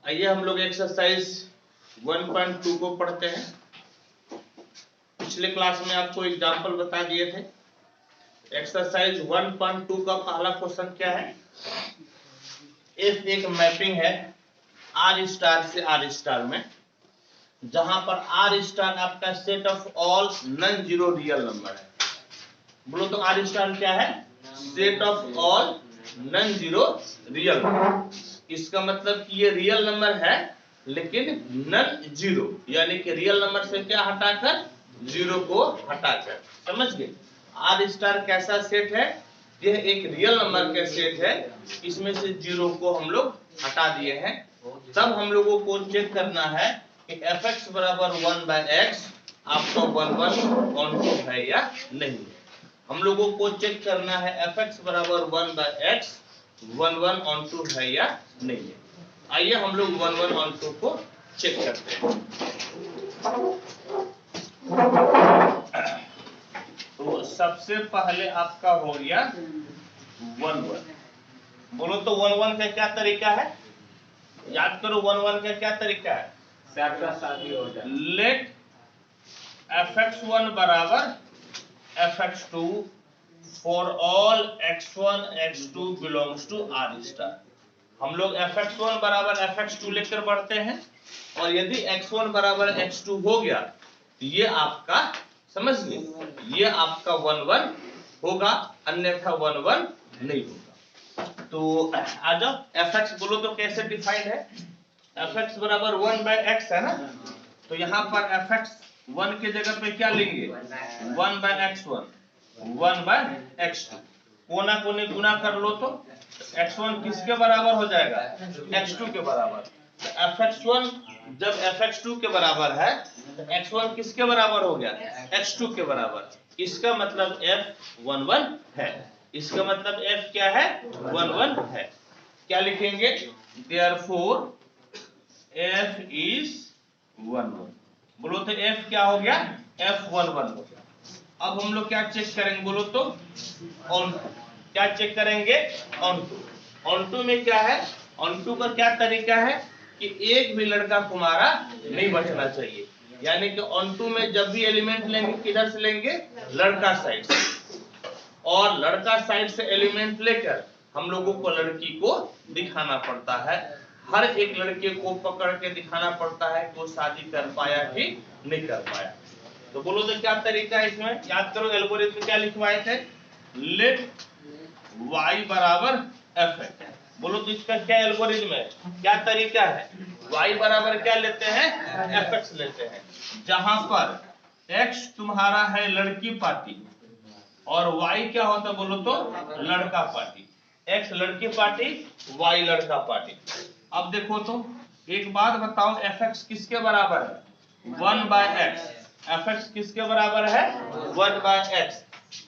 आइए हम लोग एक्सरसाइज 1.2 को पढ़ते हैं। पिछले क्लास में आपको एग्जाम्पल बता दिए थे। एक्सरसाइज 1.2 का पहला क्वेश्चन क्या है? इफ एक मैपिंग है आर स्टार से आर स्टार में, जहां पर आर स्टार आपका set of all non zero real number है। बोलो तो आर स्टार क्या है? Set of all non zero real number. इसका मतलब कि ये रियल नंबर है लेकिन नॉन जीरो, यानी कि रियल नंबर से क्या हटाकर? जीरो को हटाकर। समझ गए? आर स्टार कैसा सेट है? यह एक रियल नंबर का सेट है, इसमें से जीरो को हम लोग हटा दिए हैं। तब हम लोगों को चेक करना है कि fx बराबर 1/x आपका 1/1 है या नहीं। हम लोगों को चेक करना है fx बराबर 1/x 1/2 है या नहीं है। आइए हम लोग 1/2 को चेक करते हैं। तो सबसे पहले आपका हो गया 1/1। बोलो तो 1/1 का क्या तरीका है? याद करो 1/1 का क्या तरीका है? शादी हो जाए। लेट fx1 बराबर fx2 for all x1 x2 belongs to R star. हम लोग fx1 बराबर fx2 लेकर बढ़ते हैं, और यदि x1 बराबर x2 हो गया तो ये आपका, समझ गए, ये आपका 1/1 होगा, अन्यथा 1/1 नहीं होगा। तो आ जाओ, fx बोलो तो कैसे डिफाइंड है? fx बराबर 1/x है ना, तो यहाँ पर fx1 के जगह पे क्या लेंगे? 1/x1 1/x2, कोना कोने गुना कर लो तो x1 किसके बराबर हो जाएगा? x2 के बराबर। तो fx1 जब fx2 के बराबर है तो x1 किसके बराबर हो गया? x2 के बराबर। इसका मतलब f 1/1 है। इसका मतलब f क्या है? 1/1 है। क्या लिखेंगे? Therefore f is 1/1। बोलो तो f क्या हो गया? f 1/1 हो गया। अब हम लोग क्या चेक करेंगे? बोलो तो ऑन टू। क्या चेक करेंगे? Onto. ऑन टू में क्या है? ऑन टू का क्या तरीका है कि एक भी लड़का तुम्हारा नहीं बचना चाहिए, यानी कि ऑन टू में जब भी एलिमेंट लेंगे किधर से लेंगे? लड़का साइड से। और लड़का साइड से एलिमेंट लेकर हम लोगों को लड़की को दिखाना पड़ता है। हर एक लड़के को पकड़ के दिखाना पड़ता है कि वो शादी कर पाया कि नहीं कर पाया। तो बोलो तो क्या तरीका है इसमें? याद करो एल्गोरिथम क्या लिखवाए थे? लेट y बराबर f। बोलो तो इसका क्या एल्गोरिथम है? क्या तरीका है? y बराबर क्या लेते हैं? fx लेते हैं, जहां पर x तुम्हारा है लड़की पार्टी और y क्या होता है? बोलो तो लड़का पार्टी। x लड़की पार्टी, y लड़का पार्टी। अब देखो तो एक बात बताओ, fx किसके बराबर है? 1/x। fx किसके बराबर है? 1/x।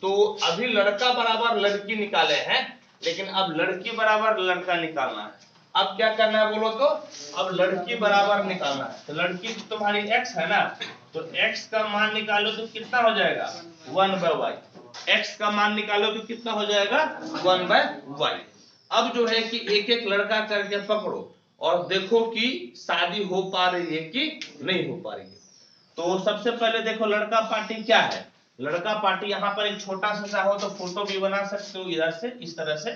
तो अभी लड़का बराबर लड़की निकाले हैं, लेकिन अब लड़की बराबर लड़का निकालना है। अब क्या करना है? बोलो तो अब लड़की बराबर निकालना है। तो लड़की तुम्हारी x है ना, तो x का मान निकालो तो कितना हो जाएगा? 1/y। x का मान निकालो तो कितना हो जाएगा? 1/y। अब जो है कि एक एक लड़का करके पकड़ो और देखो कि शादी हो पा रही है कि नहीं हो पा रही है। तो सबसे पहले देखो लड़का पार्टी क्या है। लड़का पार्टी यहाँ पर एक छोटा सा चाहो तो फोटो भी बना सकते हो इधर से, इस तरह से।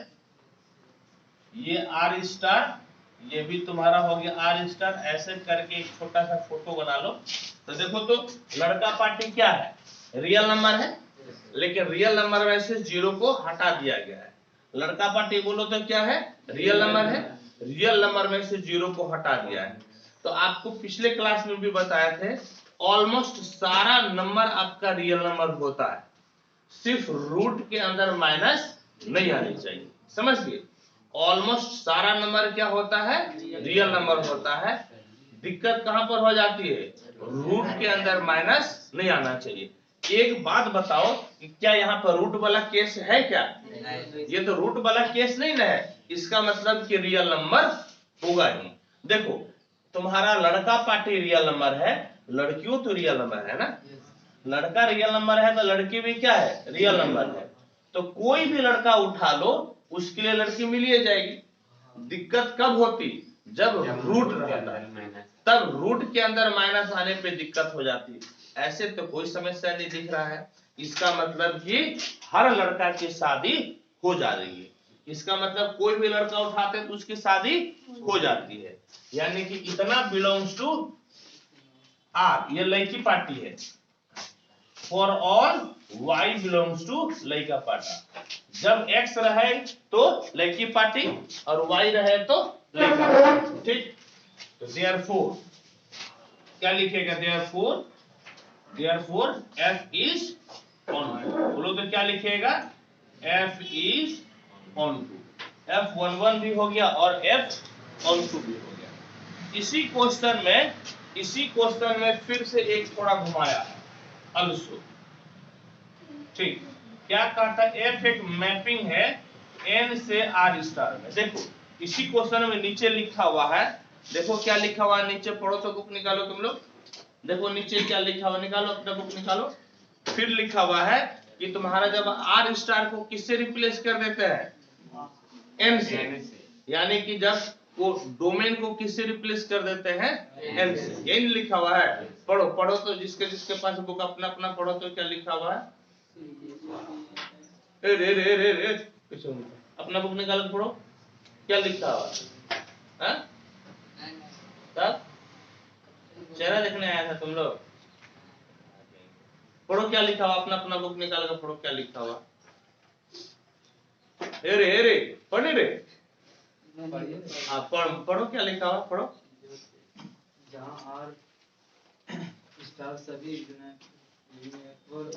ये आर स्टार, ये भी तुम्हारा हो गया आर स्टार। ऐसे करके एक छोटा सा फोटो बना लो। तो देखो तो लड़का पार्टी क्या है? रियल नंबर है, लेकिन रियल नंबर में से जीरो को हटा दिया गया है। लड़का पार्टी बोलो तो क्या है? रियल नंबर है, रियल नंबर में से जीरो को हटा दिया है। तो आपको पिछले क्लास में भी बताया थे, ऑलमोस्ट सारा नंबर आपका रियल नंबर होता है, सिर्फ रूट के अंदर माइनस नहीं आनी चाहिए। समझ गए? ऑलमोस्ट सारा नंबर क्या होता है? रियल नंबर होता है। दिक्कत कहां पर हो जाती है? रूट के अंदर माइनस नहीं आना चाहिए। एक बात बताओ कि क्या यहाँ पर रूट वाला केस है क्या? ये तो रूट वाला केस नहीं ना है, इसका मतलब कि रियल नंबर होगा ही। देखो तुम्हारा लड़का पार्टी रियल नंबर है, लड़कियों तो रियल नंबर है ना। लड़का रियल नंबर है तो लड़की भी क्या है? रियल नंबर है। तो कोई भी लड़का उठा लो, उसके लिए लड़की मिल ही जाएगी। दिक्कत कब होती? जब रूट रहता है तब रूट के अंदर माइनस आने पे दिक्कत हो जाती है। ऐसे तो कोई समस्या नहीं दिख रहा है, इसका मतलब कि हर लड़का की शादी हो जा रही है। इसका मतलब कोई भी लड़का उठाते हैं तो उसकी शादी हो जाती है, यानी कि इतना बिलोंग्स टू आर, ये लड़की पार्टी है। For all Y belongs to लड़का पार्टी। जब एक्स रहे तो लड़की पार्टी और वाई रहे तो लड़का पार्टी, ठीक। तो देयरफॉर क्या लिखेगा? Therefore F is onto. बोलो तो क्या लिखेगा? F is on to. F11 भी हो गया और F ऑन टू भी हो गया। इसी क्वेश्चन में फिर से एक थोड़ा घुमाया है also, ठीक। क्या कहता है? F एक मैपिंग है N से R स्टार में। देखो इसी क्वेश्चन में नीचे लिखा हुआ है, देखो क्या लिखा हुआ है नीचे, पढ़ो तो बुक निकालो तुम लोग। देखो नीचे क्या लिखा हुआ, निकालो अपना बुक निकालो। फिर लिखा हुआ है कि तुम्हारा जब R स्टार को किससे रिप्लेस कर देते हैं? N से, यानी कि जब वो डोमेन को किससे रिप्लेस कर देते हैं? N से। यही लिखा हुआ है, पढ़ो तो, जिसके पास बुक अपना अपना पढ़ो तो क्या लिखा हुआ है? रे अपना बुक निकाल पढ़ो, क्या लिखा हुआ है? तब चेहरा देखने आया था तुम लोग? पढ़ो क्या लिखा हुआ, अपना अपना बुक निकाल कर पढ़ो क्या लिखा हुआ। रे पढ़े रे, पढ़ो क्या लिखा हुआ, पढ़ो। जहाँ आर स्टार सभी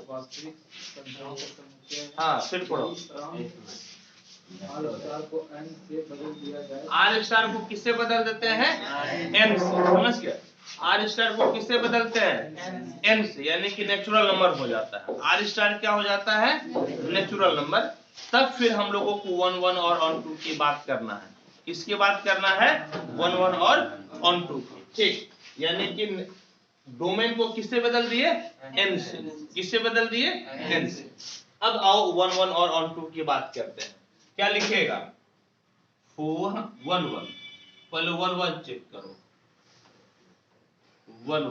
वास्तविक संख्याओं का समुच्चय है। हाँ फिर पढ़ो। आर स्टार को एन से बदल दिया जाए। आर स्टार को किससे बदल देते हैं? एन से। समझ गया? आर स्टार को किससे बदलते हैं? एन से, यानी कि नेचुरल नंबर हो जाता है। आर स्टार क्या हो जाता है? Natural number. तब फिर हम लोगों को 1 1 और ऑन 2 की बात करना है। किसकी बात करना है? 1 1 और ऑन 2 की, ठीक। यानी कि डोमेन को किससे बदल दिए? एन से। किससे बदल दिए? एन से। अब आओ 1 1 और ऑन 2 की बात करते हैं। क्या लिखेगा? 4 1 1। पहले 1 1 चेक करो। 1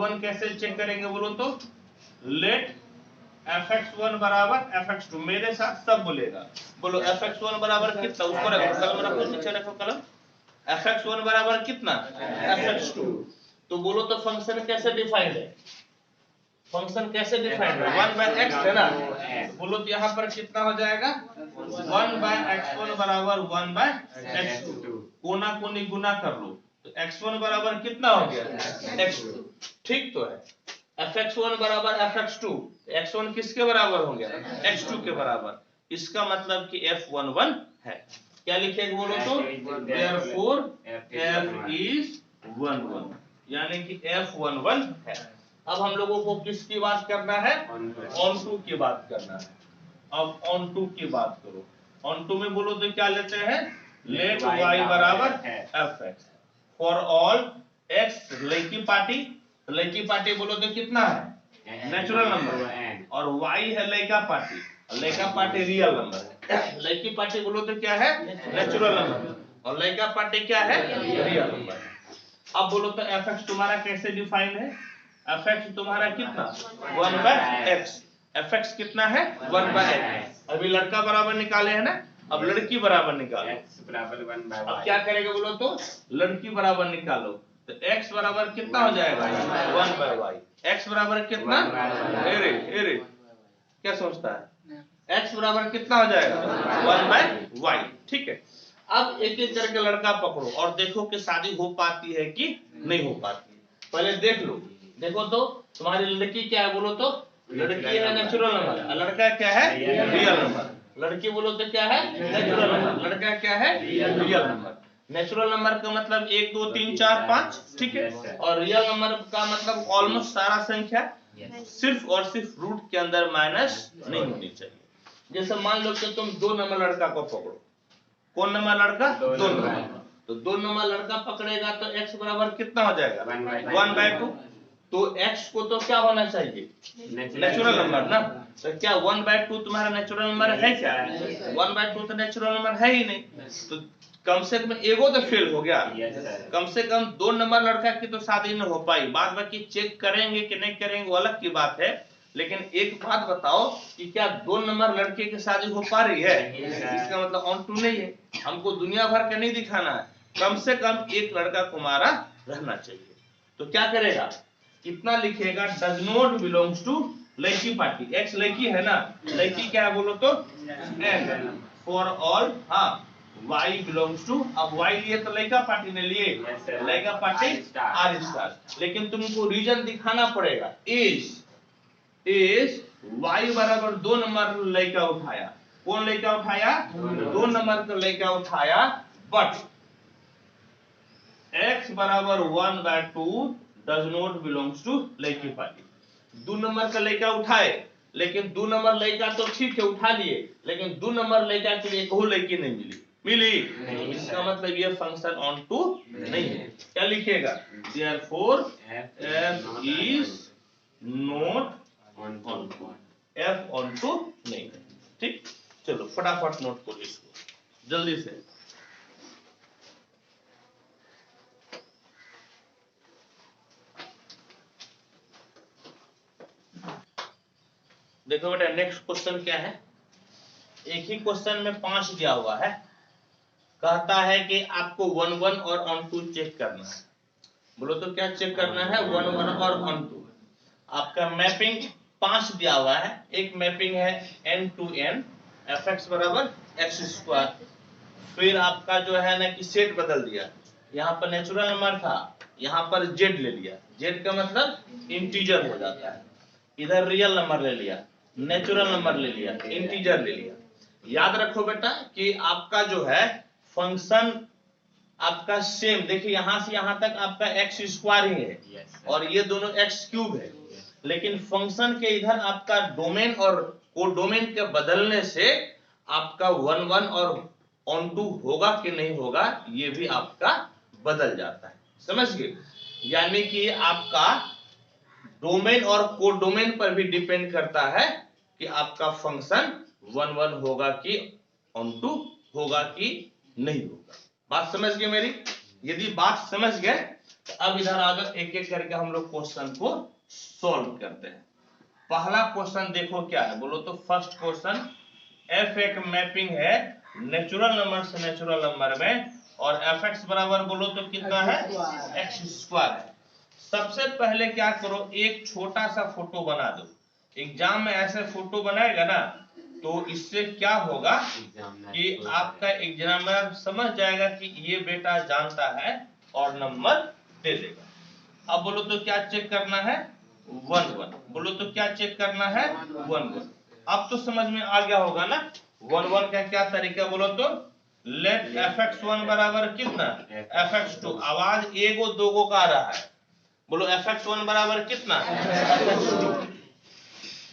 1 कैसे चेक करेंगे बोलो तो? लेट fx1 बराबर fx2। मेरे साथ सब बोलेगा, बोलो fx1 बराबर कितना? उसको रखो, कलम रखो, नीचे रखो कलम। fx1 बराबर कितना? fx2। तो बोलो तो फंक्शन कैसे डिफाइंड है? फंक्शन कैसे डिफाइंड है? 1/x है ना, तो बोलो तो यहाँ पर कितना हो जाएगा? 1/x1 बराबर 1/x2। कोना कोनी गुना कर लो तो x1 बराबर कितना हो गया? x2, ठीक तो है। fx1 बराबर fx2, x1 किसके बराबर हो गया? x2 के बराबर। इसका मतलब कि f11 है। क्या लिखेंगे बोलो तो? therefore f is 1 1, यानी कि f11 है। अब हम लोगों को किसकी बात करना है? ऑन 2 की बात करना है। अब ऑन 2 की बात करो। ऑन 2 में बोलो तो क्या लेते हैं? लेट y बराबर fx। फॉर ऑल x लड़की पार्टी बोलो तो कितना है? Natural number. और y है लड़का पार्टी रियल नंबर है। लड़की पार्टी बोलो तो क्या है? Natural number. और लड़का पार्टी क्या है? Real number. अब बोलो तो fx तुम्हारा कैसे डिफाइन है? fx तुम्हारा कितना? 1/x। fx कितना है? 1/x। अभी लड़का बराबर निकाले है ना, अब लड़की बराबर निकालो। अब क्या करेगा बोलो तो? लड़की बराबर निकालो तो x बराबर कितना हो जाएगा? 1/y। x बराबर कितना? एरे क्या सोचता है? x बराबर कितना हो जाएगा? 1/y, ठीक है। अब एक एक करके लड़का पकड़ो और देखो कि शादी हो पाती है कि नहीं हो पाती है। पहले देख लो, देखो तो तुम्हारी लड़की क्या है बोलो तो? लड़की है नेचुरल नंबर, लड़का क्या है? Real number. लड़की बोलो तो क्या है? नेचुरल नंबर, लड़का क्या है? Real number. नेचुरल नंबर का मतलब 1 2 3 4 5, ठीक है। और रियल नंबर का मतलब ऑलमोस्ट सारा संख्या, सिर्फ और सिर्फ रूट के अंदर माइनस नहीं होनी चाहिए। जैसे मान लो कि तुम 2 नंबर लड़का को पकड़ो। कौन नंबर लड़का? 2 नंबर। तो 2 नंबर लड़का पकड़ेगा तो x बराबर कितना हो जाएगा? 1/2। तो x को तो क्या होना चाहिए, नेचुरल नंबर ना। तो क्या 1/2 तुम्हारा नेचुरल नंबर है क्या? 1/2 तो नेचुरल नंबर है ही नहीं। तो कम से कम एगो तो फेल हो गया। कम से कम 2 नंबर लड़का की तो शादी नहीं हो पाई। बाद बाकी चेक करेंगे कि नहीं करेंगे वो अलग की बात है, लेकिन एक बात बताओ कि क्या 2 नंबर लड़के की शादी हो पा रही है? इसका मतलब ऑन टू नहीं है। हमको दुनिया भर का नहीं दिखाना है, कम से कम एक लड़का कुमारा रहना चाहिए। तो क्या करेगा, कितना लिखेगा, डज नॉट बिलोंग्स टू लड़की पार्टी। एक्स लड़की है ना, लड़की क्या है बोलो तो एन फॉर ऑल। हाँ, वाई बिलोंग्स टू, अब वाई लिए तो लड़का पार्टी ने लिए, लड़का पार्टी आर स्टार। लेकिन तुमको रीजन दिखाना पड़ेगा। इज वाई बराबर 2 नंबर लड़का उठाया। कौन लड़का उठाया? 2 नंबर का लड़का उठाया। बट x बराबर 1/2 डज नॉट बिलोंग्स टू लड़की पार्टी। 2 नंबर का लड़का उठाए, लेकिन 2 नंबर लड़का तो ठीक है उठा लिए, लेकिन 2 नंबर लड़का के लिए कोई लड़की नहीं मिली। इसका मतलब ये फंक्शन ऑन टू नहीं है। क्या लिखेगा, therefore f is not onto, f onto नहीं है। ठीक, चलो फटाफट नोट करो इसको जल्दी से। देखो बेटा, नेक्स्ट क्वेश्चन क्या है। एक ही क्वेश्चन में 5 दिया हुआ है। कहता है कि आपको 1 1 और ऑन टू चेक करना है। बोलो तो क्या चेक करना है, 1 1 और ऑन टू। आपका मैपिंग 5 दिया हुआ है। एक मैपिंग है n to n fx बराबर x²। फिर आपका जो है ना कि सेट बदल दिया, यहाँ पर नेचुरल नंबर था, यहाँ पर z ले लिया। z का मतलब इंटीजर हो जाता है। इधर रियल नंबर ले लिया, नेचुरल नंबर ले लिया, इंटीजर ले लिया। याद रखो बेटा कि आपका जो है फंक्शन आपका सेम, देखिए यहां से यहां तक आपका x² ही है और ये दोनों x³ है। लेकिन फंक्शन के इधर आपका डोमेन और कोडोमेन के बदलने से आपका 1 1 और ऑन टू होगा कि नहीं होगा, ये भी आपका बदल जाता है। समझ गए? यानी कि आपका डोमेन और कोडोमेन पर भी डिपेंड करता है कि आपका फंक्शन 1 1 होगा कि ऑन टू होगा कि नहीं होगा। बात समझ गए मेरी? यदि बात समझ गए तो अब इधर आकर एक एक करके हम लोग क्वेश्चन को सॉल्व करते हैं। पहला क्वेश्चन देखो क्या है, बोलो तो फर्स्ट क्वेश्चन, f एक मैपिंग है नेचुरल नंबर से नेचुरल नंबर में और fx बराबर बोलो तो कितना है, x² है। सबसे पहले क्या करो, एक छोटा सा फोटो बना दो। एग्जाम में ऐसे फोटो बनाएगा ना तो इससे क्या होगा कि आपका एग्जामिनर समझ जाएगा कि ये बेटा जानता है और नंबर दे देगा। अब बोलो तो क्या चेक करना है, 1 1। बोलो तो क्या चेक करना है, 1 1। अब तो समझ में आ गया होगा ना 1 1 का क्या तरीका। बोलो तो लेट fx1 बराबर कितना, fx2। आवाज एगो दोगो का आ रहा है। बोलो fx1 बराबर कितना, fx2।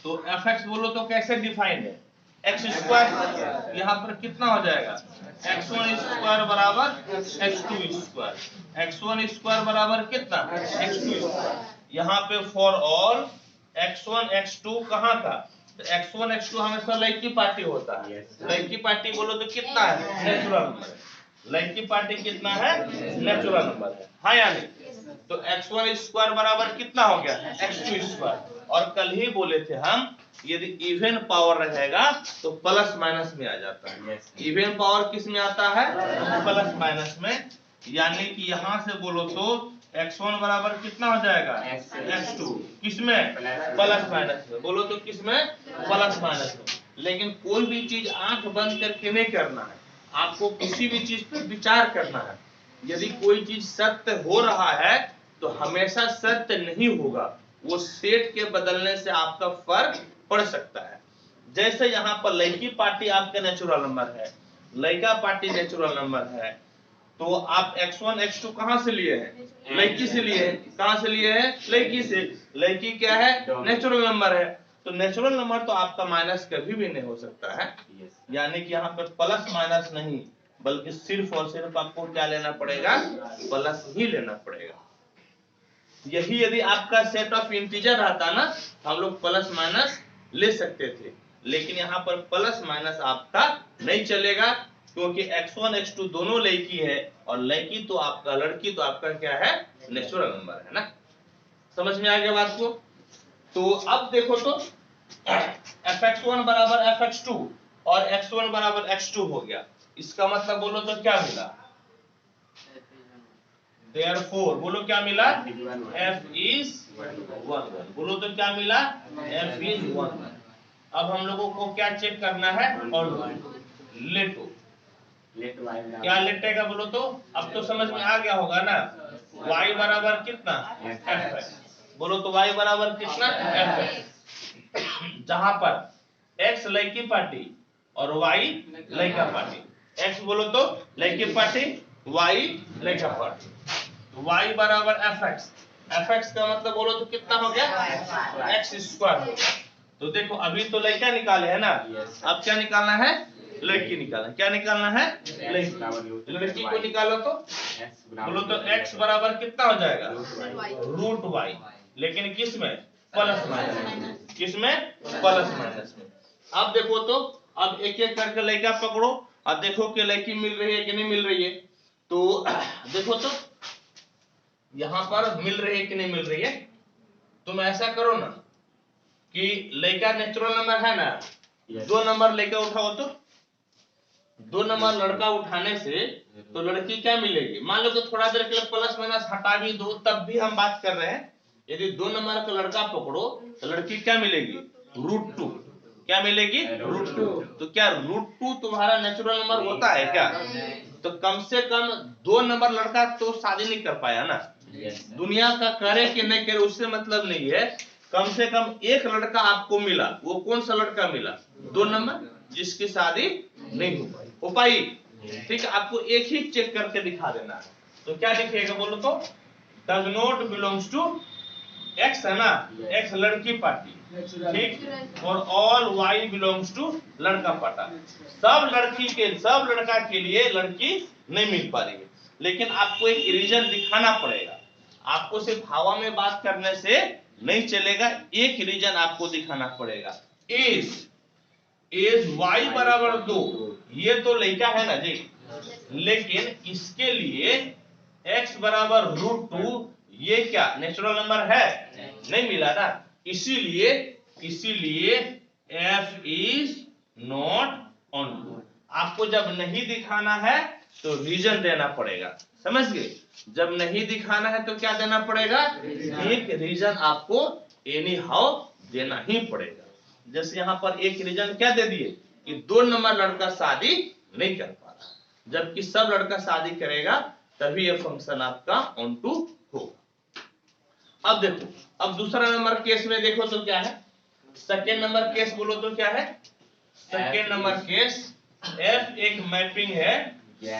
तो fx बोलो तो कैसे डिफाइन है, x²। यहाँ पर कितना हो जाएगा, x1² बराबर x2²। x1² बराबर कितना, x2²। यहाँ पे फॉर ऑल x1 x2 कहाँ का, तो x1 x2 हमेशा लड़की पार्टी होता है। लड़की पार्टी बोलो तो कितना है, नेचुरल नंबर है। लड़की पार्टी कितना है, नेचुरल नंबर है, हाँ या नहीं? तो x1² बराबर कितना हो गया, x2²। और कल ही बोले थे हम, यदि इवन पावर रहेगा तो प्लस माइनस में आ जाता है। इवन पावर किस में आता है, प्लस माइनस में। यानी कि यहां से बोलो तो x1 बराबर कितना हो जाएगा, x2। किसमें, प्लस माइनस में। बोलो तो किसमें, प्लस माइनस में। लेकिन कोई भी चीज आंख बंद करके नहीं करना है, आपको किसी भी चीज पर विचार करना है। यदि कोई चीज सत्य हो रहा है तो हमेशा सत्य नहीं होगा, वो सेट के बदलने से आपका फर्क पड़ सकता है। जैसे यहाँ पर लड़की पार्टी आपका नेचुरल नंबर है, लड़का पार्टी नेचुरल नंबर है, तो आप x1 x2 कहां से लिए हैं, लड़की से लिए हैं। कहां से लिए हैं, लड़की से। लड़की क्या है, नेचुरल नंबर है। तो नेचुरल नंबर तो आपका माइनस कभी भी नहीं हो सकता है। यानी कि यहाँ पर प्लस माइनस नहीं, बल्कि सिर्फ और सिर्फ आपको क्या लेना पड़ेगा, प्लस ही लेना पड़ेगा। यही यदि आपका सेट ऑफ इंटीजर रहता ना, हम लोग प्लस माइनस ले सकते थे, लेकिन यहाँ पर प्लस माइनस आपका नहीं चलेगा, क्योंकि x1 x2 दोनों लड़की है, और लड़की तो आपका क्या है, नेचुरल नंबर है ना। समझ में आ गया बात को। तो अब देखो तो fx1 बराबर fx2 और x1 बराबर x2 हो गया, इसका मतलब बोलो तो क्या मिला, Therefore बोलो क्या मिला, f is 1 1। बोलो तो क्या मिला, f is 1 1। अब हम लोगों को क्या चेक करना है, और लेटो क्या लेटेगा बोलो तो, अब तो समझ में आ गया होगा ना, y बराबर कितना fx, बोलो तो y बराबर कितना fx, जहां पर x लड़की पार्टी और y लड़का पार्टी, x बोलो तो लड़की पार्टी, y लड़का पार्टी, y बराबर fx, fx का मतलब बोलो तो कितना हो गया, x स्क्वायर। तो देखो अभी तो लड़का निकाले है ना, अब क्या निकालना है, लड़की निकालना। क्या निकालना है, लड़की को निकालो तो बोलो तो x बराबर कितना हो जाएगा, रूट y, लेकिन किस में, प्लस माइनस, किस में, प्लस माइनस में। अब देखो तो, अब एक एक करके लड़का पकड़ो और देखो कि लड़की मिल रही है कि नहीं मिल रही है। तो देखो तो यहां पर मिल रही है कि नहीं मिल रही है। तुम ऐसा करो ना कि लड़का नेचुरल नंबर है ना, 2 नंबर लड़का उठाओ तो, 2 नंबर लड़का उठाने से तो लड़की क्या मिलेगी, मान लो तो थोड़ा देर के लिए प्लस माइनस हटा भी दो, तब भी हम बात कर रहे हैं। यदि 2 नंबर का लड़का पकड़ो तो लड़की क्या मिलेगी, √2। क्या मिलेगी, √2। तो क्या √2 तुम्हारा नेचुरल नंबर होता है क्या, तो कम से कम 2 नंबर लड़का तो शादी नहीं कर पाया ना, दुनिया का करे कि नहीं करे उससे मतलब नहीं है, कम से कम एक लड़का आपको मिला। वो कौन सा लड़का मिला, 2 नंबर, जिसकी शादी नहीं हो पाई। ठीक है, आपको एक ही चेक करके दिखा देना है। तो क्या दिखेगा बोलो तो, does not belongs to x है ना, x लड़की पार्टी, ठीक, और ऑल y बिलोंग्स टू लड़का पार्टा। सब लड़का के लिए लड़की नहीं मिल पा रही है, लेकिन आपको एक रीजन दिखाना पड़ेगा। आपको सिर्फ हवा में बात करने से नहीं चलेगा, एक रीजन आपको दिखाना पड़ेगा। इज y बराबर 2, ये तो लड़का है ना जी, लेकिन इसके लिए x बराबर √2, ये क्या नेचुरल नंबर है, नहीं मिला ना, इसीलिए f इज नॉट ऑन 2। आपको जब नहीं दिखाना है तो रीजन देना पड़ेगा, समझ गए। जब नहीं दिखाना है तो क्या देना पड़ेगा, एक रीजन आपको एनी हाउ देना ही पड़ेगा। जैसे यहाँ पर एक रीजन क्या दे दिए कि 2 नंबर लड़का शादी नहीं कर पा रहा, जबकि सब लड़का शादी करेगा तभी ये फंक्शन आपका ऑन टू होगा। अब देखो, अब दूसरा नंबर केस में देखो तो क्या है, सेकेंड नंबर केस बोलो तो क्या है, सेकेंड नंबर केस f एक मैपिंग है,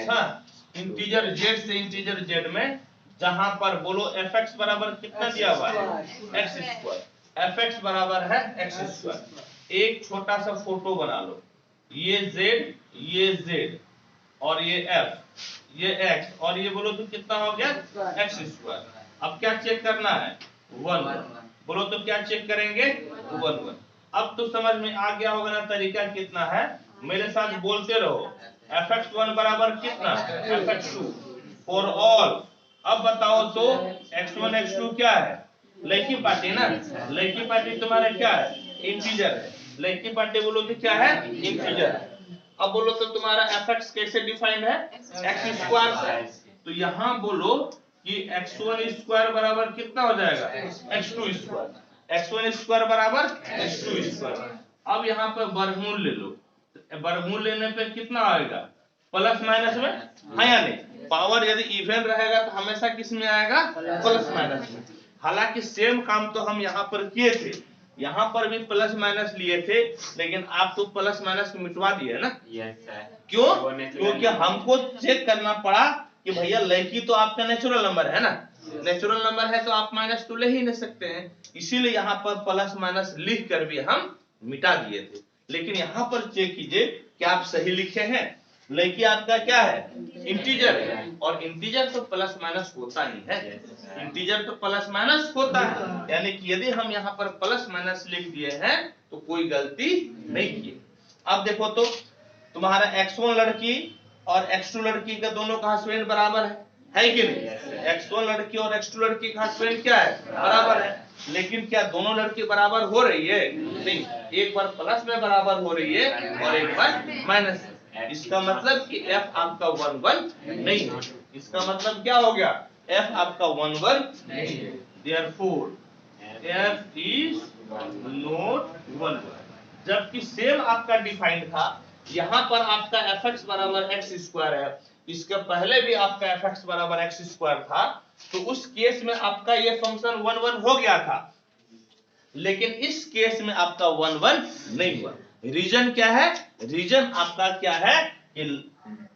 हाँ, इंटीजर z से इंटीजर z में, जहां पर बोलो fx बराबर कितना दिया हुआ है, x स्क्वायर, fx बराबर है x स्क्वायर। एक छोटा सा फोटो बना लो, ये z और ये f, ये x, और ये बोलो तो कितना हो गया, x स्क्वायर। अब क्या चेक करना है, 1 1, बोलो तो क्या चेक करेंगे, 1 1। अब तो समझ में आ गया होगा ना तरीका कितना है, मेरे साथ बोलते रहो। fx1 बराबर कितना, fx2 फॉर ऑल। अब बताओ तो x1 x2 क्या है, लड़की पार्टी ना, लड़की पार्टी तुम्हारा क्या है, इंटीजर है, लड़की पार्टी बोलो तो क्या है, इंटीजर है। अब बोलो तो तुम्हारा fx कैसे डिफाइंड है, x स्क्वायर से। तो यहाँ बोलो कि x1 स्क्वायर बराबर कितना हो जाएगा, x2 स्क्वायर, x1 स्क्वायर बराबर x2 स्क्वायर। अब यहाँ पर वर्गमूल ले लो, वर्गमूल लेने पे कितना आएगा, प्लस माइनस में है या नहीं। पावर यदि इवन रहेगा तो हमेशा किस में आएगा, प्लस माइनस में। हालांकि सेम काम तो हम यहाँ पर किए थे, यहाँ पर भी प्लस माइनस लिए थे, लेकिन आप तो प्लस माइनस मिटवा दिए ना। क्यों, क्योंकि हमको चेक करना पड़ा कि भैया लड़की तो आपका नेचुरल नंबर है ना, नेचुरल नंबर है तो आप माइनस तो ले ही नहीं सकते हैं, इसीलिए यहाँ पर प्लस माइनस लिख कर भी हम मिटा दिए थे। लेकिन यहाँ पर चेक कीजिए कि आप सही लिखे हैं, लड़की आपका क्या है, इंटीजर है, और इंटीजर तो प्लस माइनस होता ही है, इंटीजर तो प्लस माइनस होता है, यानी कि यदि हम यहाँ पर प्लस माइनस लिख दिए हैं तो कोई गलती नहीं की। अब देखो तो तुम्हारा x1 लड़की और x2 लड़की का दोनों का हस्बैंड बराबर है कि नहीं? x1 लड़की और x2 लड़की का हस्बैंड क्या है, बराबर है, लेकिन क्या दोनों लड़की बराबर हो रही है? नहीं, एक बार प्लस में बराबर हो रही है और एक बार माइनस। इसका मतलब कि f आपका 1 1 नहीं है, इसका मतलब क्या हो गया, f आपका 1 1 नहीं है, therefore f is not 1 1। जबकि सेम आपका डिफाइंड था, यहाँ पर आपका fx बराबर x स्क्वायर है, इसके पहले भी आपका fx बराबर x स्क्वायर था, तो उस केस में आपका ये फंक्शन 1 1 हो गया था, लेकिन इस केस में आपका 1 1 नहीं हुआ। रीजन क्या है, रीजन आपका क्या है कि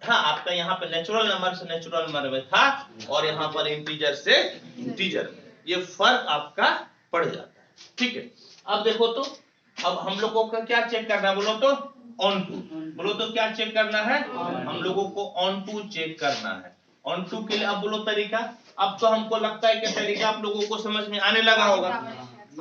हाँ, आपका यहाँ पे नेचुरल नंबर से नेचुरल नंबर में था और यहाँ पर इंटीजर से इंटीजर में, ये फर्क आपका पड़ जाता है। ठीक है, अब देखो तो अब हम लोगों को क्या चेक करना है, बोलो तो ऑन टू, बोलो तो क्या चेक करना है, हम लोगों को ऑन टू चेक करना है। ऑन टू के लिए अब बोलो तरीका, अब तो हमको लगता है कि तरीका आप लोगों को समझ में आने लगा होगा,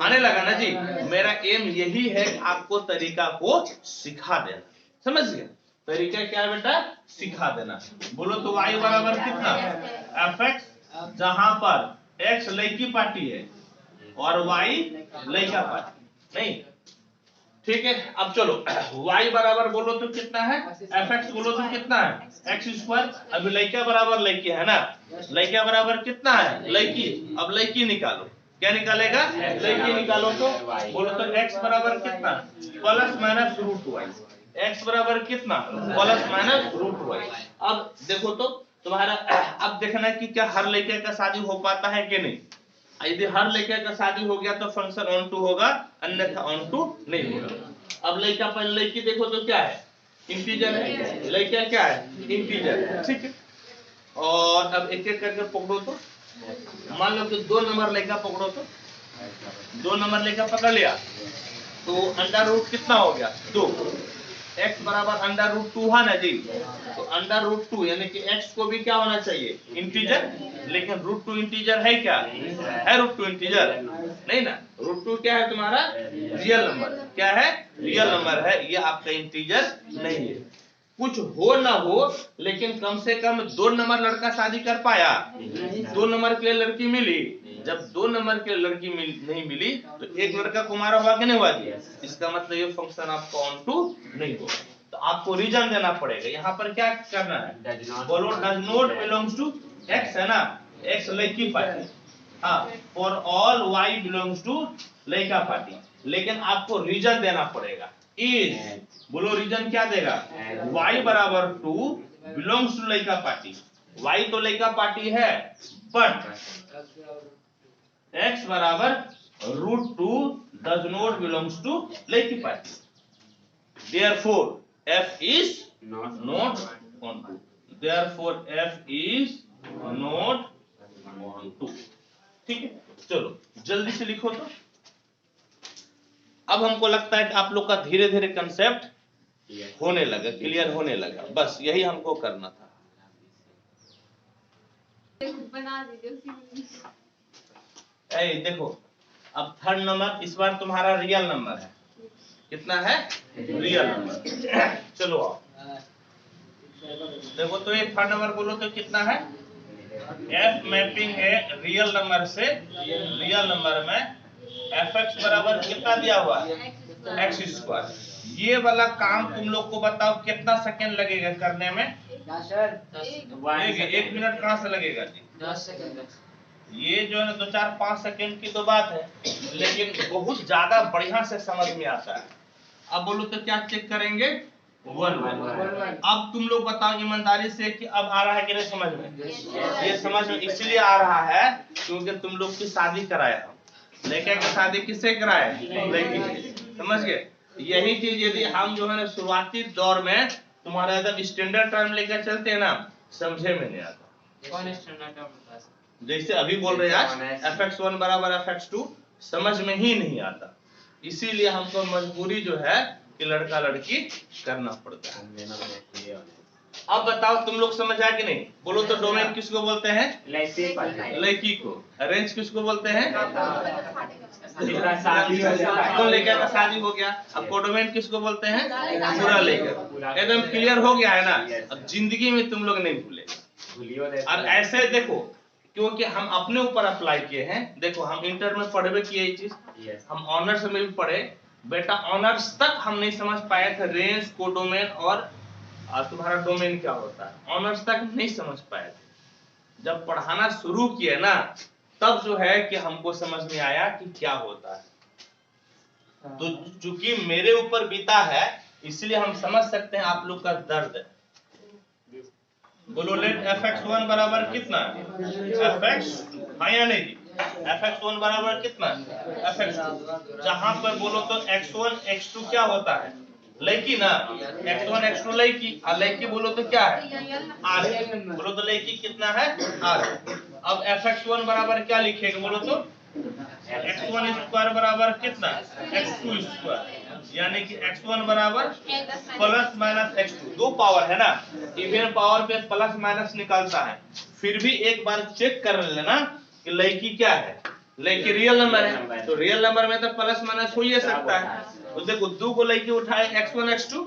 आने लगा ना जी। मेरा एम यही है कि आपको तरीका को सिखा देना, समझ गए? तरीका क्या है बेटा, सिखा देना। बोलो तो y बराबर कितना, fx, जहां पर x लड़की पार्टी है और y लड़का पार्टी नहीं। ठीक है, अब चलो y बराबर बोलो तो कितना है, fx बोलो तो कितना है, x स्क्वायर। अभी लड़का बराबर लड़की है ना, लड़का बराबर कितना है, लड़की। अब लड़की निकालो, क्या निकालेगा, लड़की निकालो तो बोलो तो x बराबर कितना, plus minus root y, x बराबर कितना, प्लस माइनस रूट y। अब देखो तो तुम्हारा, अब देखना है कि क्या हर लड़के का शादी हो पाता है कि नहीं। यदि हर लड़के का शादी हो गया तो फंक्शन ऑन टू होगा, अन्यथा ऑन टू नहीं होगा। अब लड़का पहले लड़की देखो तो क्या है, इंटीजर है, लड़का क्या है, इंटीजर है। ठीक है, और अब एक एक करके पकड़ो तो, मान लो कि 2 नंबर लड़का पकड़ो तो, 2 नंबर लड़का पकड़ लिया तो अंडर रूट कितना हो गया, 2, x बराबर अंडर रूट 2 है ना जी, तो अंडर रूट 2 यानी कि x को भी क्या होना चाहिए, इंटीजर, लेकिन रूट 2 इंटीजर है क्या, है रूट 2 इंटीजर नहीं ना, रूट 2 क्या है तुम्हारा, रियल नंबर, क्या है, रियल नंबर है, ये आपका इंटीजर नहीं है। कुछ हो ना हो लेकिन कम से कम 2 नंबर लड़का शादी कर पाया, 2 नंबर के लिए लड़की मिली, जब 2 नंबर के लड़की नहीं मिली तो एक लड़का कुमारा हुआ कि नहीं हुआ जी, इसका मतलब ये फंक्शन आपको ऑन टू नहीं होगा। तो आपको रीजन देना पड़ेगा, यहाँ पर क्या करना है, बोलो does not belongs to x है ना, x लड़की पार्टी, हाँ, for all y belongs to लड़का पार्टी, लेकिन आपको रीजन देना पड़ेगा, इज, बोलो रीजन क्या देगा, y बराबर 2 बिलोंग्स टू लड़का पार्टी, y तो लड़का पार्टी है, बट x बराबर root 2 does not belongs to लड़की party, therefore f is not on 2, therefore f is not on 2। ठीक है, चलो जल्दी से लिखो तो। अब हमको लगता है कि आप लोग का धीरे धीरे कंसेप्ट होने लगा, क्लियर होने लगा, बस यही हमको करना था। बना दीजिए। ए देखो, अब थर्ड नंबर इस बार तुम्हारा रियल नंबर है, कितना है, रियल नंबर। चलो आओ देखो तो ये थर्ड नंबर बोलो तो कितना है, f मैपिंग है रियल नंबर से रियल नंबर में, fx बराबर कितना दिया हुआ है, x स्क्वायर। ये वाला काम तुम लोग को बताओ कितना सेकंड लगेगा करने में, 1 मिनट कहाँ से लगेगा जी, 10 सेकंड। ये जो है 2 4 5 सेकंड की तो बात है, लेकिन बहुत ज्यादा बढ़िया से समझ में आता है। अब बोलो तो क्या चेक करेंगे, 1 1। अब तुम लोग बताओ ईमानदारी से कि अब आ रहा है कि नहीं समझ में, ये समझ में इसलिए आ रहा है क्योंकि तुम लोग की शादी कराया हम, लड़के की शादी किससे कराए, लड़की, समझ गए। यही चीज यदि हम जो है ना शुरुआती दौर में तुम्हारा एकदम स्टैंडर्ड टर्म लेकर चलते हैं ना, समझे में नहीं आता। कौन स्टैंडर्ड टर्म होता है? जैसे अभी बोल रहे हैं fx1 बराबर fx2, समझ में ही नहीं आता, इसीलिए हमको मजबूरी जो है कि लड़का लड़की करना पड़ता है। अब बताओ तुम लोग समझ आए कि नहीं? बोलो तो डोमेन किसको बोलते हैं? लड़की को। रेंज किसको बोलते हैं? तो लेकर का शादी हो गया। अब कोडोमेन किसको बोलते हैं? पूरा लेकर। एकदम क्लियर हो गया है ना? अब जिंदगी में तुम लोग नहीं भूलेगा। और ऐसे देखो, क्योंकि हम अपने ऊपर अप्लाई किए हैं। देखो हम इंटर में पढ़वे किए ये चीज, हम ऑनर्स में भी पढ़े बेटा। ऑनर्स तक हम नहीं समझ पाए थे रेंज, कोडोमेन और तुम्हारा डोमेन क्या होता है। ऑनर्स तक नहीं समझ पाए थे। जब पढ़ाना शुरू किए ना, तब जो है कि हमको समझ में आया कि क्या होता है। तो चूंकि मेरे ऊपर बीता है, इसलिए हम समझ सकते हैं आप लोग का दर्द। बोलो लेट fx1 बराबर कितना? fx, हाँ या नहीं? fx1 बराबर कितना? fx2। जहां पर बोलो तो x1 x2 क्या होता है? लड़की ना। x1 x2 लड़की, और लड़की बोलो तो क्या है? r है। बोलो तो लड़की कितना है? r। अब fx1 बराबर क्या लिखेगा? बोलो तो x1 स्क्वायर बराबर कितना? x2 स्क्वायर, यानी कि x1 बराबर प्लस माइनस x2। दो पावर है ना, इवन पावर पे प्लस माइनस निकलता है। फिर भी एक बार चेक कर लेना कि लड़की क्या है। लड़की रियल नंबर है, तो रियल नंबर में तो प्लस माइनस हो ही सकता है। तो देखो दो को लड़की उठाए x1 x2,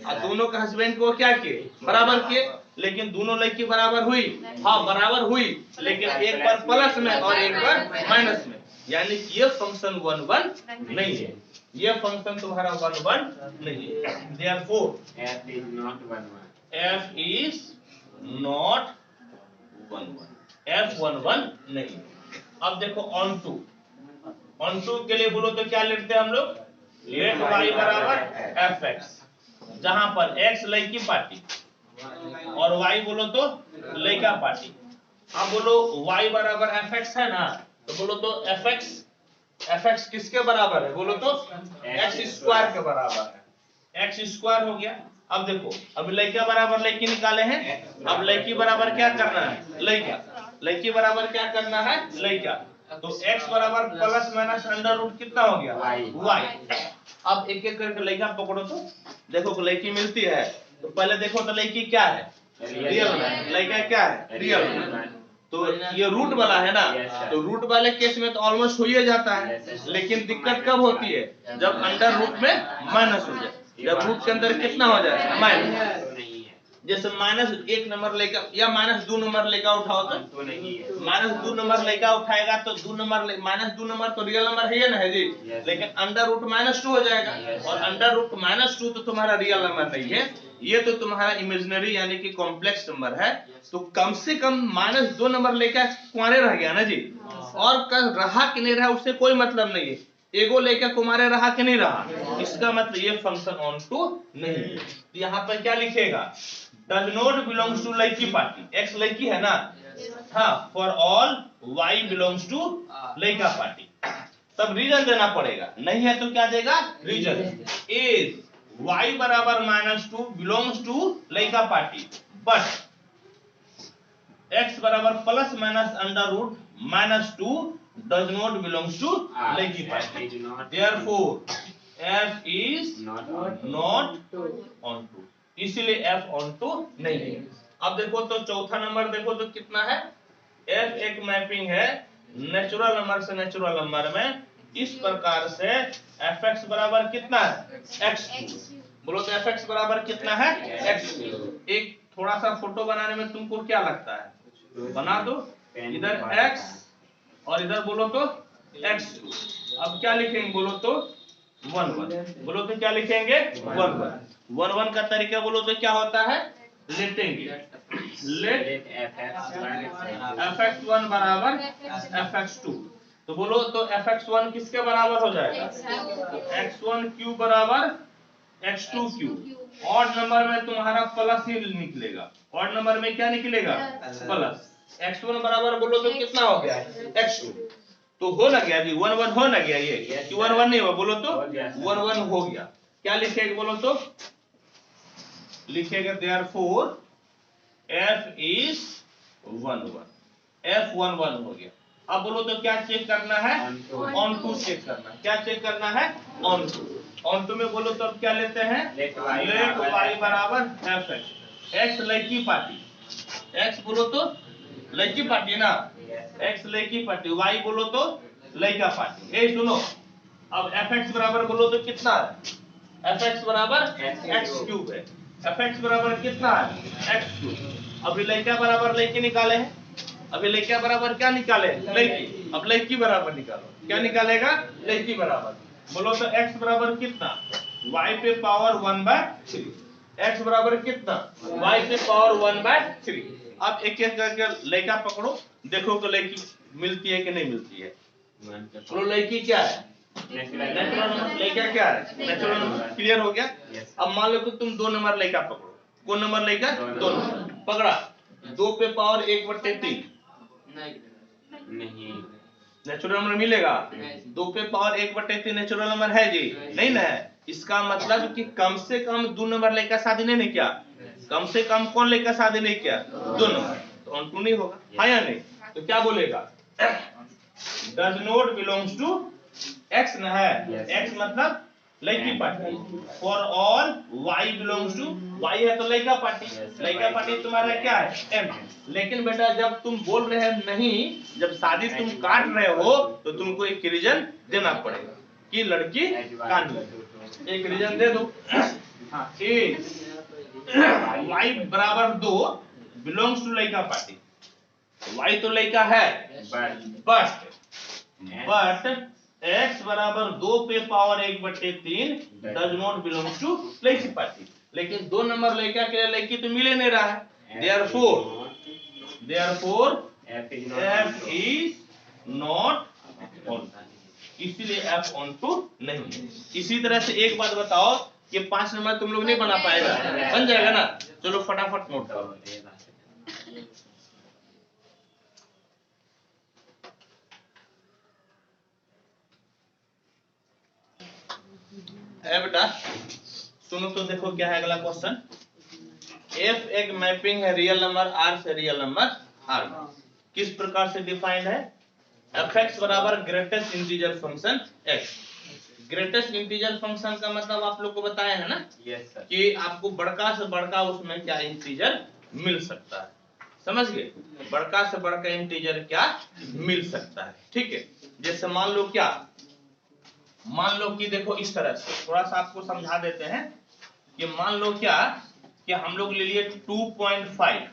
और दोनों का हस्बैंड को क्या किए? बराबर किए। लेकिन दोनों लड़की बराबर हुई? हाँ बराबर हुई, लेकिन एक बार प्लस में और एक बार माइनस में, यानी कि ये फंक्शन 1 1 नहीं है। ये फंक्शन तुम्हारा 1 1 नहीं है। Therefore f is not 1 1, f 1 1 नहीं। अब देखो ऑन टू के लिए बोलो तो क्या लिखते हैं हम लोग? लेट y बराबर fx, जहां पर x लड़की पार्टी और y बोलो तो लड़का पार्टी। अब बोलो y बराबर fx है ना, तो बोलो तो fx किसके बराबर है? बोलो तो x स्क्वायर के बराबर है। x स्क्वायर हो गया। अब देखो, अब लड़का बराबर लड़की निकाले हैं। अब लड़की बराबर क्या करना है? लड़का। लड़की बराबर क्या करना है? लड़का। तो x बराबर प्लस माइनस अंडर रूट कितना हो गया? y। अब एक एक करके लड़का पकड़ो तो देखो लड़की मिलती है। तो पहले देखो तो लड़की क्या है? रियल में। लड़का क्या है? रियल में। तो ये रूट वाला है ना, तो रूट वाले केस में तो ऑलमोस्ट हो ही जाता है। लेकिन दिक्कत कब होती है? जब अंडर रूट में माइनस हो जाए। जब रूट के अंदर कितना हो जाए? माइनस। जैसे माइनस 1 नंबर लेकर या माइनस 2 नंबर लेकर उठाओ तो माइनस 2 नंबर लेकर उठाएगा तो 2 नंबर माइनस 2 नंबर तो रियल नंबर है ना, है जी। लेकिन अंडर रूट -2 हो जाएगा, और अंडर रूट -2 तो तुम्हारा रियल नंबर नहीं है, ये तो तुम्हारा इमेजिनरी यानी कि कॉम्प्लेक्स नंबर है। तो कम से कम -2 नंबर लेकर कुंवारे रह गया ना जी। और रहा कि नहीं रहा उससे कोई मतलब नहीं है। एगो लेकर कुमारे रहा कि नहीं रहा, इसका मतलब ये फंक्शन ऑन टू नहीं है। तो यहाँ पर क्या लिखेगा? डज नॉट बिलोंग्स टू लड़की पार्टी। x लड़की है ना, हाँ, for all y belongs to लड़का पार्टी। तब रीजन देना पड़ेगा, नहीं है तो क्या देगा? रीजन इज y बराबर -2 बिलोंग्स टू लड़का पार्टी, बट x बराबर plus minus under root -2 does not belongs to लड़की party. Therefore f is not on to, इसीलिए f on to नहीं है। अब देखो तो चौथा नंबर देखो तो कितना है? f एक मैपिंग है नेचुरल नंबर से नेचुरल नंबर में। इस प्रकार से fx बराबर कितना है? x। बोलो तो fx बराबर कितना है? x। एक थोड़ा सा फोटो बनाने में तुमको क्या लगता है? बना दो, इधर x और इधर बोलो तो x2। अब क्या लिखेंगे? बोलो तो 1 1। बोलो तो क्या लिखेंगे? 1 1 का तरीका बोलो तो क्या होता है? लेटेंगे। लेट fx1 बराबर fx2। तो बोलो तो fx1 किसके बराबर हो जाएगा? x1 क्यूब बराबर x2 क्यूब। ऑड नंबर में तुम्हारा प्लस ही निकलेगा। ऑड नंबर में क्या निकलेगा? प्लस। x1 बराबर बोलो तो कितना हो गया? x2। तो हो ना गया जी, 1 1 हो ना गया। ये कि 1 1 नहीं हुआ? बोलो तो 1 1 हो गया। क्या लिखेगा? बोलो तो लिखेगा therefore f is 1 1, f 1 1 हो गया। अब बोलो तो क्या चेक करना है? ऑन टू चेक करना। क्या चेक करना है? On to. ऑन टू में बोलो तो अब क्या लेते हैं? लेट y बराबर fx। एक्स लड़की पार्टी, एक्स बोलो तो लड़की पार्टी ना, एक्स लड़की पार्टी, वाई बोलो तो लड़का पार्टी। ए सुनो, अब एफ एक्स बराबर बोलो तो कितना है, एफ एक्स बराबर एक्स क्यूब है, एफ एक्स बराबर कितना है एक्स क्यूब। अभी लड़का बराबर लड़की निकाले हैं, अभी लड़का बराबर क्या निकाले लड़की, अब लड़की बराबर निकालो, क्या निकालेगा लड़की बराबर, बोलो तो x बराबर कितना y पे पावर 1/3, x बराबर कितना y पे पावर 1/3। अब एक एक करके लड़का पकड़ो, देखो तो लड़की मिलती है कि नहीं मिलती है। बोलो लड़की क्या है, नेचुरल नंबर, लड़का क्या है नेचुरल नंबर। क्लियर हो गया। अब मान लो कि तुम 2 नंबर लड़का पकड़ो, कौन नंबर लड़का 2 नंबर पकड़ा, 2 पे पावर 1/3 नहीं, नेचुरल नंबर मिलेगा, 2 पे पावर 1/3 नेचुरल नंबर है जी नहीं ना है। इसका मतलब कि कम से कम 2 नंबर लेकर शादी नहीं किया, कम से कम कौन लेकर शादी नहीं किया 2 नंबर, तो ऑन टू नहीं होगा, हाँ या नहीं। तो क्या बोलेगा does not belongs to X न है, एक्स मतलब लड़की party, for all Y belongs to Y है तो लड़का पार्टी, लड़का पार्टी तुम्हारा क्या है एम। लेकिन बेटा जब तुम बोल रहे हो नहीं, जब शादी तुम काट रहे हो तो तुमको एक रीजन देना पड़ेगा कि लड़की काट लो, एक रीजन दे दो। वाई बराबर 2 बिलोंग्स टू लड़का पार्टी, वाई तो लड़का है बट x बराबर 2 पे power 1/3 does not belongs to लड़की पार्टी। लेकिन 2 नंबर लड़का के लिए लड़की तो मिले नहीं रहा है, therefore f is not on, इसीलिए f ऑन टू नहीं है। इसी तरह से एक बात बताओ कि 5 नंबर तुम लोग नहीं बना पाएगा, बन जाएगा ना, चलो फटाफट नोट करो। बेटा सुनो तो देखो क्या है अगला क्वेश्चन, एफ एक मैपिंग है रियल नंबर आर से रियल नंबर आर, किस प्रकार से डिफाइंड है, एफ एक्स बराबर greatest integer function x. Greatest integer function का मतलब आप लोग को बताया है ना, यस सर, कि आपको बड़का से बड़का उसमें क्या इंटीजर मिल सकता है, समझ गए, बड़का से बड़का इंटीजर क्या मिल सकता है। ठीक है, जैसे मान लो क्या, मान लो कि देखो इस तरह से थोड़ा सा आपको समझा देते हैं कि मान लो क्या कि हम लोग ले लिए 2.5,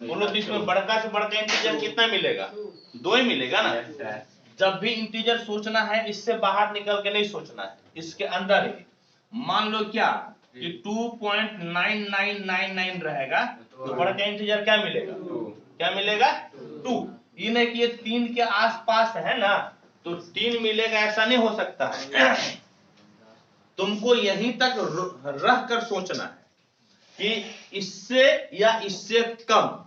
बोलो तो इसमें बड़का से बड़का इंटीजर कितना मिलेगा 2 ही मिलेगा ना। यस सर, जब भी इंटीजर सोचना है इससे बाहर निकल के नहीं सोचना है, इसके अंदर ही। मान लो क्या कि 2.9999 रहेगा तो बड़का इंटीजर क्या मिलेगा, क्या मिलेगा 2। ये नहीं कि ये 3 के आसपास है ना तो 3 मिलेगा, ऐसा नहीं हो सकता है। तुमको यहीं तक रह कर सोचना है कि इससे या इससे कम,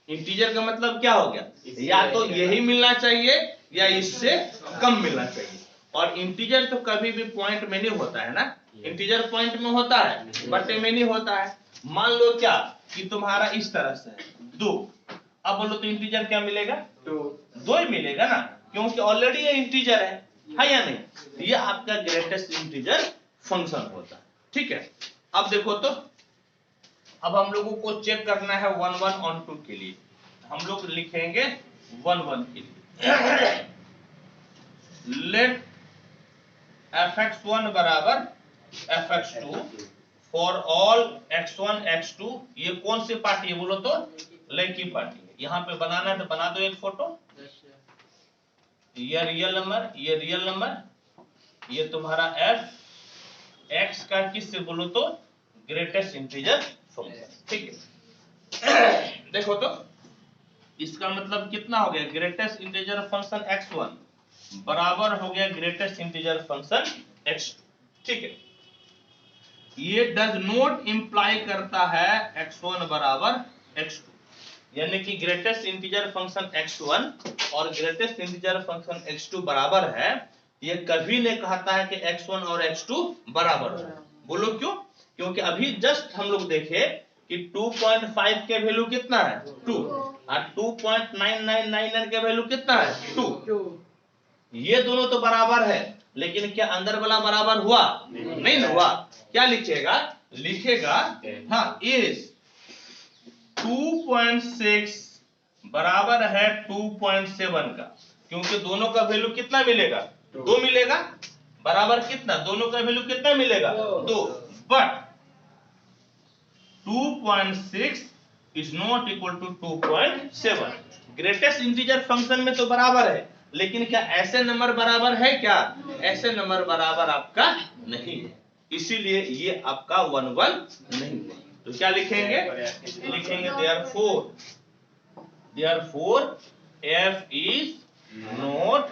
इंटीजर का मतलब क्या हो गया, या तो यही मिलना चाहिए या इससे कम मिलना चाहिए। और इंटीजर तो कभी भी पॉइंट में नहीं होता है ना, इंटीजर पॉइंट में होता है बटे में नहीं होता है। मान लो क्या कि तुम्हारा इस तरह से है 2, अब बोलो तो इंटीजर क्या मिलेगा 2 ही मिलेगा ना, क्योंकि ऑलरेडी ये इंटीजर है या नहीं। ये आपका ग्रेटेस्ट इंटीजर फंक्शन होता है। ठीक है, अब देखो तो अब हम लोगों को चेक करना है 1 1 ऑन 2 के लिए, हम लोग लिखेंगे 1 1 के लिए, लेट fx1 बराबर fx2 for all x1 x2। ये कौन सी पार्टी है बोलो तो लड़की पार्टी है। यहाँ पे बनाना है तो बना दो एक फोटो, ये रियल नंबर, ये रियल नंबर, ये तुम्हारा f x का किस से बोलो तो ग्रेटेस्ट इंटीजर फंक्शन। ठीक है, देखो तो इसका मतलब कितना हो गया, ग्रेटेस्ट इंटीजर फंक्शन x1 बराबर हो गया ग्रेटेस्ट इंटीजर फंक्शन x2। ठीक है, ये डज नॉट इंप्लाई करता है x1 बराबर x2, यानी कि ग्रेटेस्ट इंटीजर फंक्शन x1 और ग्रेटेस्ट इंटीजर फंक्शन x2 बराबर है, ये कभी नहीं कहता है कि x1 और x2 बराबर है। बोलो क्यों, क्योंकि अभी जस्ट हम लोग देखे कि 2.5 के वैल्यू कितना है 2 और 2.9999 के वैल्यू कितना है 2। ये दोनों तो बराबर है, लेकिन क्या अंदर वाला बराबर हुआ नहीं ना हुआ। क्या लिखेगा, लिखेगा हाँ इज 2.6 बराबर है 2.7 का, क्योंकि दोनों का वैल्यू कितना मिलेगा? 2 मिलेगा। बराबर कितना? दोनों का वैल्यू कितना मिलेगा? 2। But 2.6 is not equal to 2.7। Greatest integer function में तो बराबर है, लेकिन क्या ऐसे नंबर बराबर है? क्या ऐसे नंबर बराबर आपका नहीं है, इसीलिए ये आपका 1 1 नहीं है। तो क्या लिखेंगे? लिखेंगे therefore f is not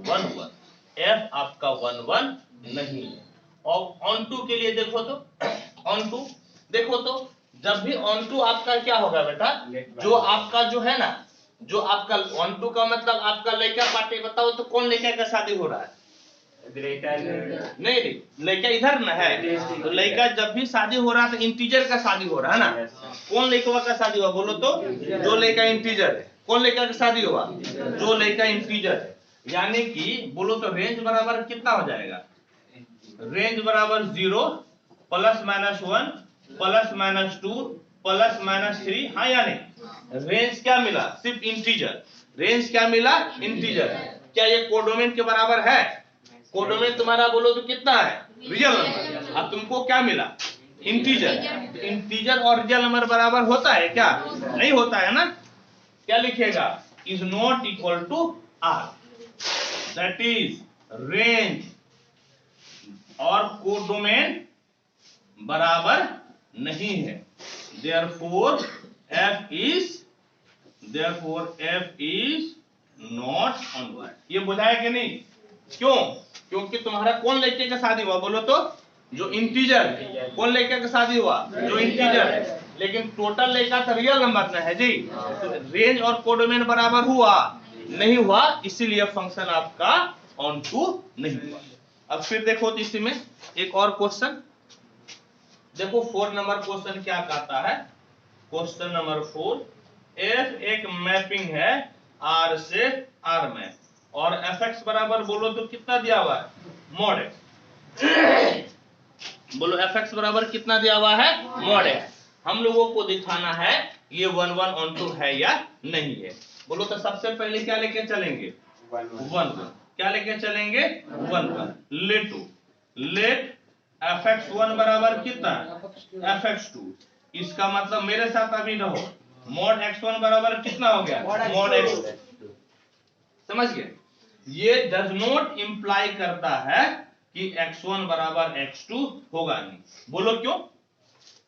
1 1। f आपका 1 1 नहीं है। और ऑन टू के लिए देखो तो, ऑन टू देखो तो, जब भी ऑन टू आपका क्या होगा बेटा? जो आपका जो है ना, जो आपका ऑन टू का मतलब आपका लड़का पार्टी, बताओ तो कौन लड़का का शादी हो रहा है? नहीं, लड़का इधर ना है, तो लड़का जब भी शादी हो रहा है तो इंटीजर का शादी हो रहा है ना। कौन लड़का का शादी हुआ बोलो तो? जो लड़का इंटीजर है। कौन लड़का का शादी हुआ? जो लड़का इंटीजर है। यानी कि बोलो तो रेंज बराबर कितना हो जाएगा? रेंज बराबर 0 plus minus 1 plus minus 2 plus minus 3। हाँ या नहीं? रेंज क्या मिला? सिर्फ इंटीजर। रेंज क्या मिला? इंटीजर। क्या ये कोडोमेन के बराबर है? कोडोमेन तुम्हारा बोलो तो कितना है? Real number. अब तुमको क्या मिला? इंटीजर। इंटीजर और रियल नंबर बराबर होता है क्या? नहीं होता है ना। क्या लिखेगा? Is not equal to R, that is range और कोडोमेन बराबर नहीं है। therefore f is not onward। ये बुझाया कि नहीं? क्यों? क्योंकि तुम्हारा कौन लड़के का शादी हुआ बोलो तो? जो इंटीजर। कौन लड़के का शादी हुआ? जो इंटीजर है। लेकिन टोटल लड़का तो रियल नंबर ना है जी, तो रेंज और कोडोमेन बराबर हुआ नहीं हुआ, इसीलिए फंक्शन आपका ऑन टू नहीं हुआ। अब फिर देखो तो इसी में एक और क्वेश्चन देखो, 4 नंबर क्वेश्चन क्या कहता है? क्वेश्चन नंबर 4, f एक मैपिंग है r से r में, और fx बराबर बोलो तो कितना दिया हुआ है? Mod x। बोलो fx बराबर कितना दिया हुआ है? Mod x। हम लोगों को दिखाना है ये 1 1 ऑन टू है या नहीं है। बोलो तो सबसे पहले क्या लेके चलेंगे? 1 1। क्या लेके चलेंगे? 1 1। लेट fx1 बराबर कितना? fx2। इसका मतलब मेरे साथ अभी रहो, मॉड x1 बराबर कितना हो गया? Mod x। समझ गए? ये डज नॉट इंप्लाई करता है कि x1 बराबर x2 होगा नहीं। बोलो क्यों?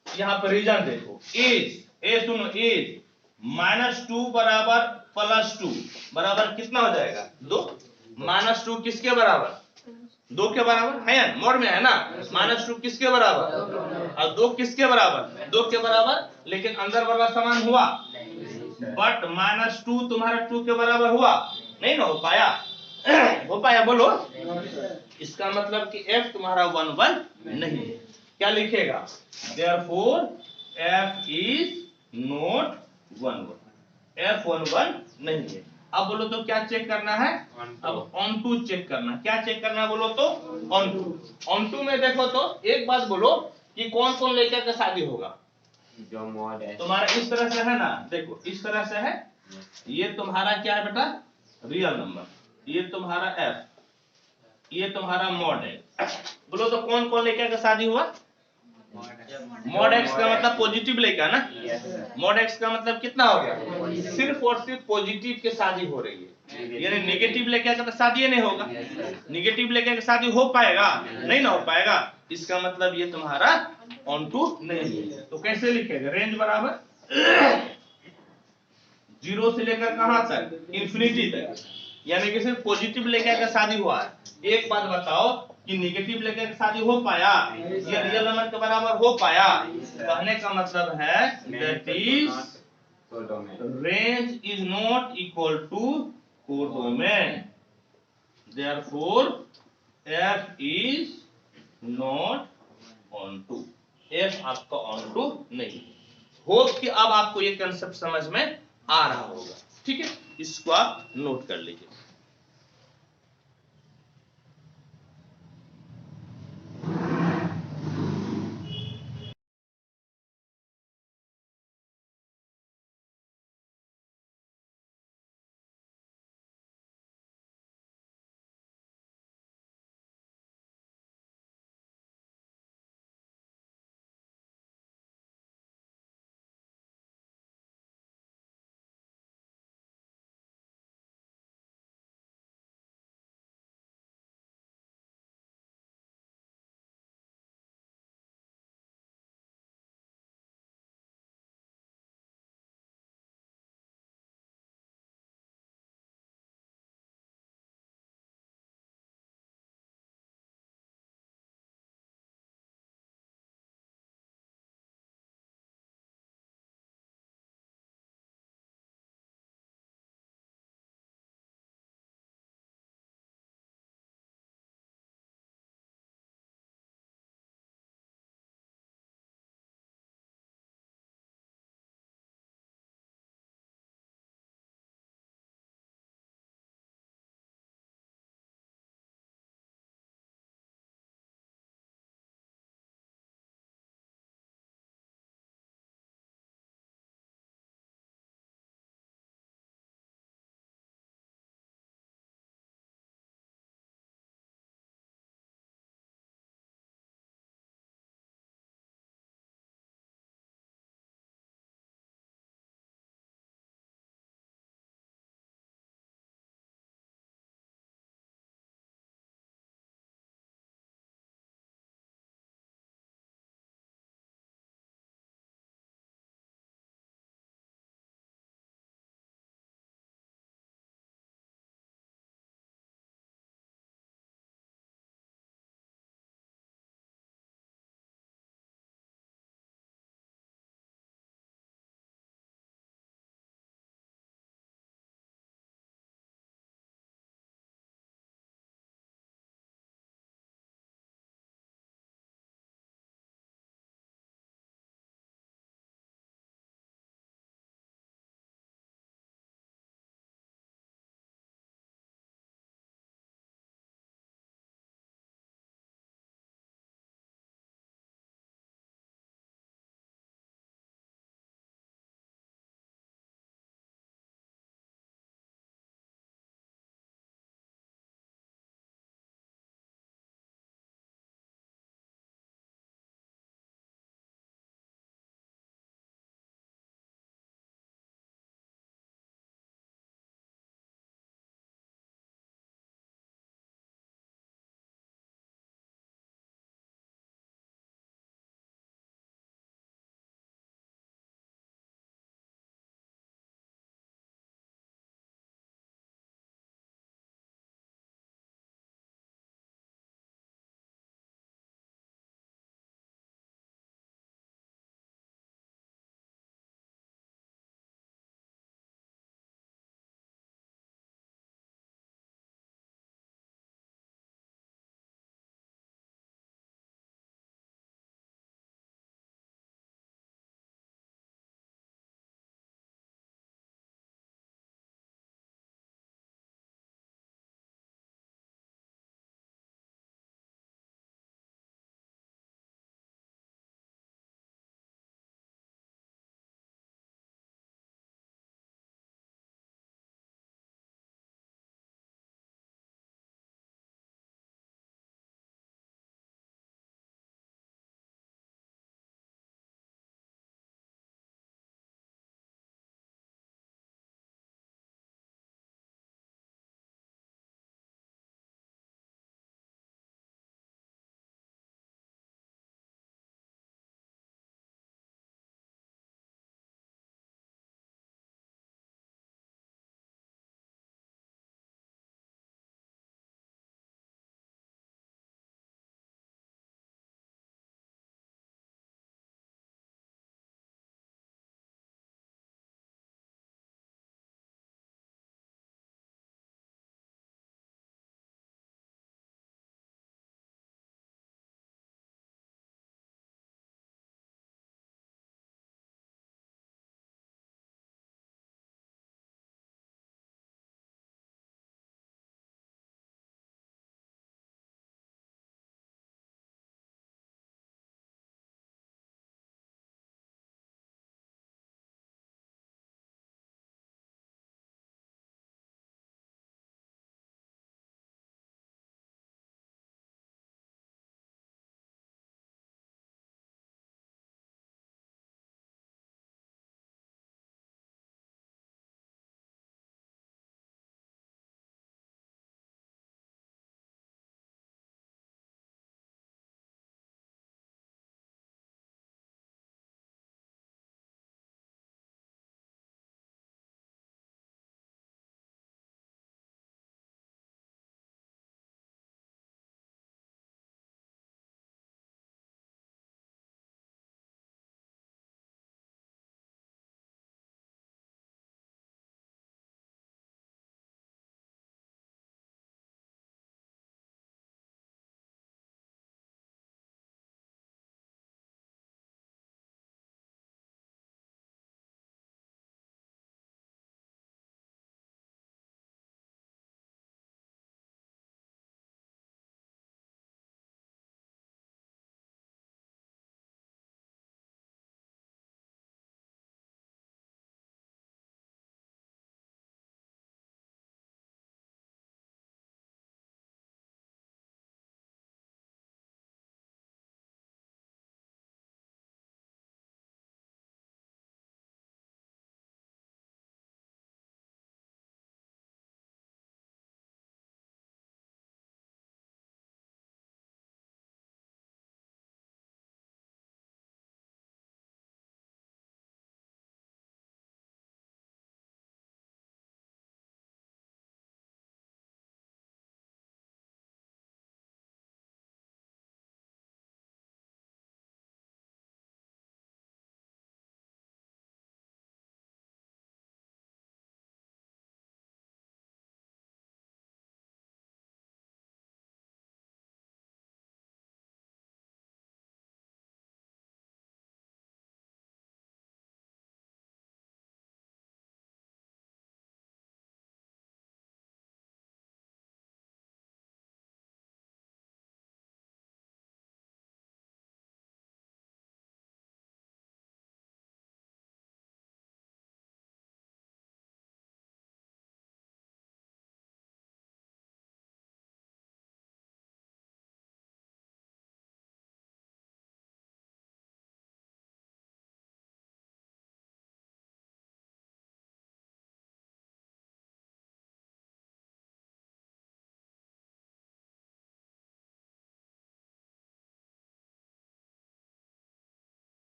यहां पर रीजन देखो। एज सुनो, एज -2 बराबर +2 बराबर कितना हो जाएगा? 2। -2 किसके बराबर? 2 के बराबर है या मोड में है ना। -2 किसके बराबर? और 2 किसके बराबर? 2 के बराबर। लेकिन अंदर वाला समान हुआ, बट -2 तुम्हारा 2 के बराबर हुआ नहीं ना, हो पाया? हो पाया? बोलो। इसका मतलब कि f तुम्हारा 1 1 नहीं है। क्या लिखेगा? therefore f is not 1 1। f 1 1 नहीं है। अब बोलो तो क्या चेक करना है? अब ऑन टू चेक करना। क्या चेक करना बोलो तो? Onto. ऑन टू में देखो तो एक बात बोलो कि कौन कौन लड़का का शादी होगा? जो मॉड है तुम्हारा इस तरह से है ना, देखो इस तरह से है। ये तुम्हारा क्या है बेटा? Real number. ये तुम्हारा f, ये तुम्हारा मॉड है। बोलो तो कौन कौन लड़का का शादी हुआ? मॉड x का मतलब पॉजिटिव लड़का ना। मॉड x का मतलब कितना हो गया? सिर्फ और सिर्फ पॉजिटिव के शादी हो रही है, यानी नेगेटिव लड़का का तो शादी नहीं होगा। नेगेटिव लड़का का शादी हो पाएगा? नहीं ना हो पाएगा। इसका मतलब ये तुम्हारा ऑन टू नहीं है। तो कैसे लिखेगा? रेंज बराबर 0 से लेकर कहां तक? इंफिनिटी तक। यानी कि सिर्फ पॉजिटिव लड़का का शादी हुआ है। एक बात बताओ कि नेगेटिव लड़का का शादी हो पाया? ये रियल नंबर के बराबर हो पाया? कहने का मतलब है that is range is not equal to codomain. therefore f is not onto. f आपका ऑन टू नहीं। होप कि अब आपको ये कंसेप्ट समझ में आ रहा होगा। ठीक है, इसको आप नोट कर लीजिए।